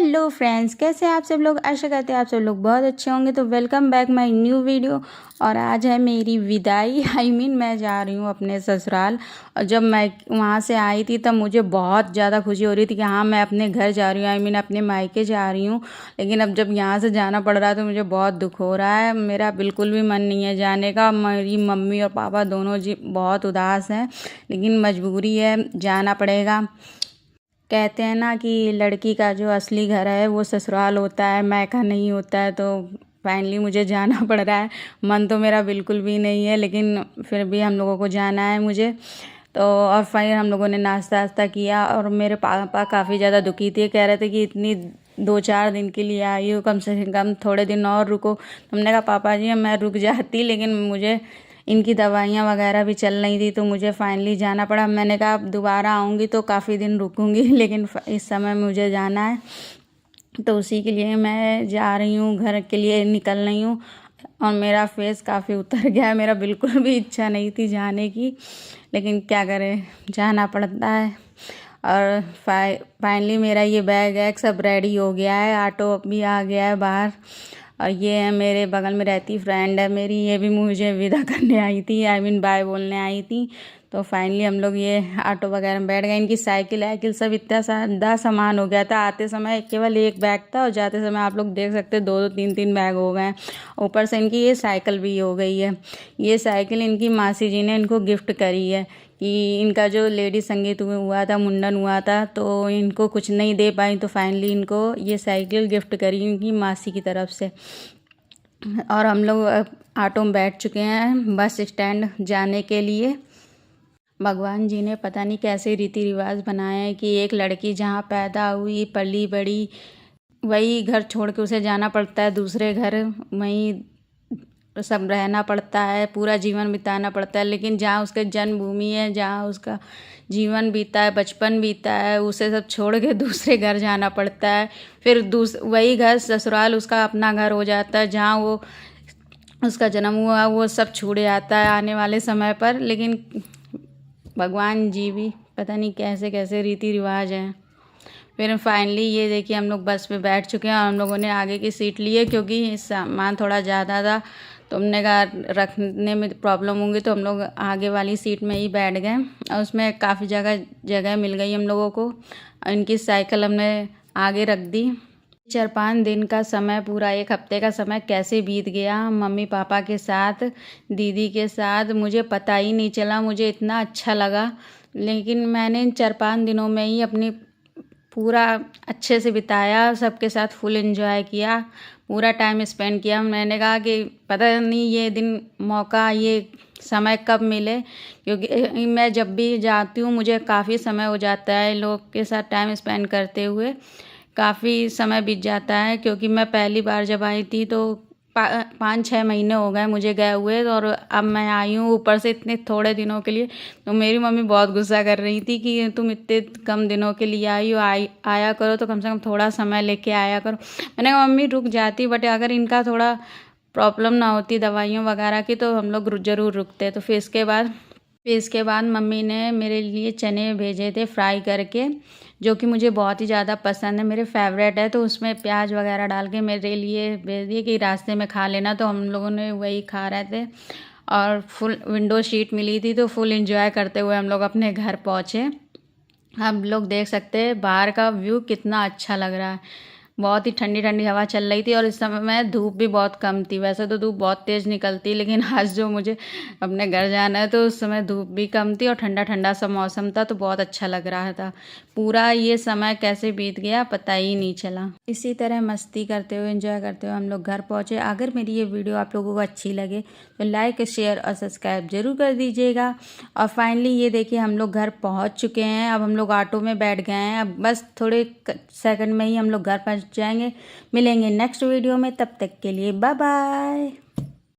Hello friends, कैसे हैं आप सब लोग। आशा करते हैं आप सब लोग बहुत अच्छे होंगे। तो welcome back my new video. और आज है मेरी विदाई। मैं जा रही हूँ अपने ससुराल। और जब मैं वहाँ से आई थी तब मुझे बहुत ज़्यादा खुशी हो रही थी कि हाँ मैं अपने घर जा रही हूँ, अपने मायके जा रही हूँ। लेकिन अब जब यहाँ से जाना पड़ रहा है तो मुझे बहुत दुख हो रहा है। मेरा बिल्कुल भी मन नहीं है जाने का। मेरी मम्मी और पापा दोनों जी बहुत उदास हैं, लेकिन मजबूरी है, जाना पड़ेगा। कहते हैं ना कि लड़की का जो असली घर है वो ससुराल होता है, मायका नहीं होता है। तो फाइनली मुझे जाना पड़ रहा है। मन तो मेरा बिल्कुल भी नहीं है, लेकिन फिर भी हम लोगों को जाना है मुझे। तो और फिर हम लोगों ने नाश्ता वास्ता किया और मेरे पापा काफ़ी ज़्यादा दुखी थे, कह रहे थे कि इतनी 2-4 दिन के लिए आई हो, कम से कम थोड़े दिन और रुको। हमने कहा पापा जी मैं रुक जाती, लेकिन मुझे इनकी दवाइयाँ वगैरह भी चल रही थी तो मुझे फाइनली जाना पड़ा। मैंने कहा अब दोबारा आऊँगी तो काफ़ी दिन रुकूँगी, लेकिन इस समय मुझे जाना है। तो उसी के लिए मैं जा रही हूँ, घर के लिए निकल रही हूँ। और मेरा फेस काफ़ी उतर गया है, मेरा बिल्कुल भी इच्छा नहीं थी जाने की, लेकिन क्या करें, जाना पड़ता है। और फाइनली मेरा ये बैग वैग सब रेडी हो गया है, ऑटो भी आ गया है बाहर। और ये है मेरे बगल में रहती फ्रेंड है मेरी, ये भी मुझे विदा करने आई थी, बाय बोलने आई थी। तो फाइनली हम लोग ये ऑटो वगैरह में बैठ गए। इनकी साइकिल वाइकिल सब इतना सारा सामान हो गया था। आते समय केवल एक बैग था और जाते समय आप लोग देख सकते हैं 2-2 3-3 बैग हो गए। ऊपर से इनकी ये साइकिल भी हो गई है। ये साइकिल इनकी मासी जी ने इनको गिफ्ट करी है कि इनका जो लेडी संगीत हुआ था, मुंडन हुआ था, तो इनको कुछ नहीं दे पाई, तो फाइनली इनको ये साइकिल गिफ्ट करी इनकी मासी की तरफ से। और हम लोग ऑटो में बैठ चुके हैं बस स्टैंड जाने के लिए। भगवान जी ने पता नहीं कैसे रीति रिवाज बनाए हैं कि एक लड़की जहाँ पैदा हुई, पली बड़ी, वही घर छोड़ के उसे जाना पड़ता है दूसरे घर, वहीं सब रहना पड़ता है, पूरा जीवन बिताना पड़ता है। लेकिन जहाँ उसके जन्मभूमि है, जहाँ उसका जीवन बीता है, बचपन बीता है, उसे सब छोड़ के दूसरे घर जाना पड़ता है। फिर वही घर ससुराल उसका अपना घर हो जाता है, जहाँ वो उसका जन्म हुआ, वो सब छूट जाता है आने वाले समय पर। लेकिन भगवान जी भी पता नहीं कैसे कैसे रीति रिवाज हैं। फिर फाइनली ये देखिए हम लोग बस में बैठ चुके हैं और हम लोगों ने आगे की सीट ली है, क्योंकि सामान थोड़ा ज़्यादा था तो हमने कहा रखने में प्रॉब्लम होंगी, तो हम लोग आगे वाली सीट में ही बैठ गए। और उसमें काफ़ी जगह मिल गई हम लोगों को। इनकी साइकिल हमने आगे रख दी। 4-5 दिन का समय, पूरा 1 हफ्ते का समय कैसे बीत गया मम्मी पापा के साथ, दीदी के साथ, मुझे पता ही नहीं चला। मुझे इतना अच्छा लगा, लेकिन मैंने इन 4-5 दिनों में ही अपनी पूरा अच्छे से बिताया, सबके साथ फुल एंजॉय किया, पूरा टाइम स्पेंड किया। मैंने कहा कि पता नहीं ये दिन, मौका, ये समय कब मिले, क्योंकि मैं जब भी जाती हूँ मुझे काफ़ी समय हो जाता है लोग के साथ टाइम स्पेंड करते हुए, काफ़ी समय बीत जाता है। क्योंकि मैं पहली बार जब आई थी तो 5-6 महीने हो गए मुझे गए हुए, और अब मैं आई हूँ ऊपर से इतने थोड़े दिनों के लिए। तो मेरी मम्मी बहुत गुस्सा कर रही थी कि तुम इतने कम दिनों के लिए आई हो, आया करो तो कम से कम थोड़ा समय लेके आया करो। मैंने कहा मम्मी रुक जाती, बट अगर इनका थोड़ा प्रॉब्लम ना होती दवाइयों वगैरह की तो हम लोग ज़रूर रुकते। तो फिर इसके बाद मम्मी ने मेरे लिए चने भेजे थे फ्राई करके, जो कि मुझे बहुत ही ज़्यादा पसंद है, मेरे फेवरेट है। तो उसमें प्याज वगैरह डाल के मेरे लिए भेज दिए कि रास्ते में खा लेना। तो हम लोगों ने वही खा रहे थे और फुल विंडो सीट मिली थी, तो फुल एंजॉय करते हुए हम लोग अपने घर पहुँचे। हम लोग देख सकते हैं बाहर का व्यू कितना अच्छा लग रहा है। बहुत ही ठंडी ठंडी हवा चल रही थी और इस समय में धूप भी बहुत कम थी। वैसे तो धूप बहुत तेज़ निकलती, लेकिन आज जो मुझे अपने घर जाना है तो उस समय धूप भी कम थी और ठंडा ठंडा सा मौसम था, तो बहुत अच्छा लग रहा था। पूरा ये समय कैसे बीत गया पता ही नहीं चला। इसी तरह मस्ती करते हुए, एंजॉय करते हुए हम लोग घर पहुँचे। अगर मेरी ये वीडियो आप लोगों को अच्छी लगे तो लाइक, शेयर और सब्सक्राइब जरूर कर दीजिएगा। और फाइनली ये देखिए हम लोग घर पहुँच चुके हैं। अब हम लोग ऑटो में बैठ गए हैं, अब बस थोड़े सेकंड में ही हम लोग घर पहुँच जाएंगे। मिलेंगे नेक्स्ट वीडियो में, तब तक के लिए बाय बाय।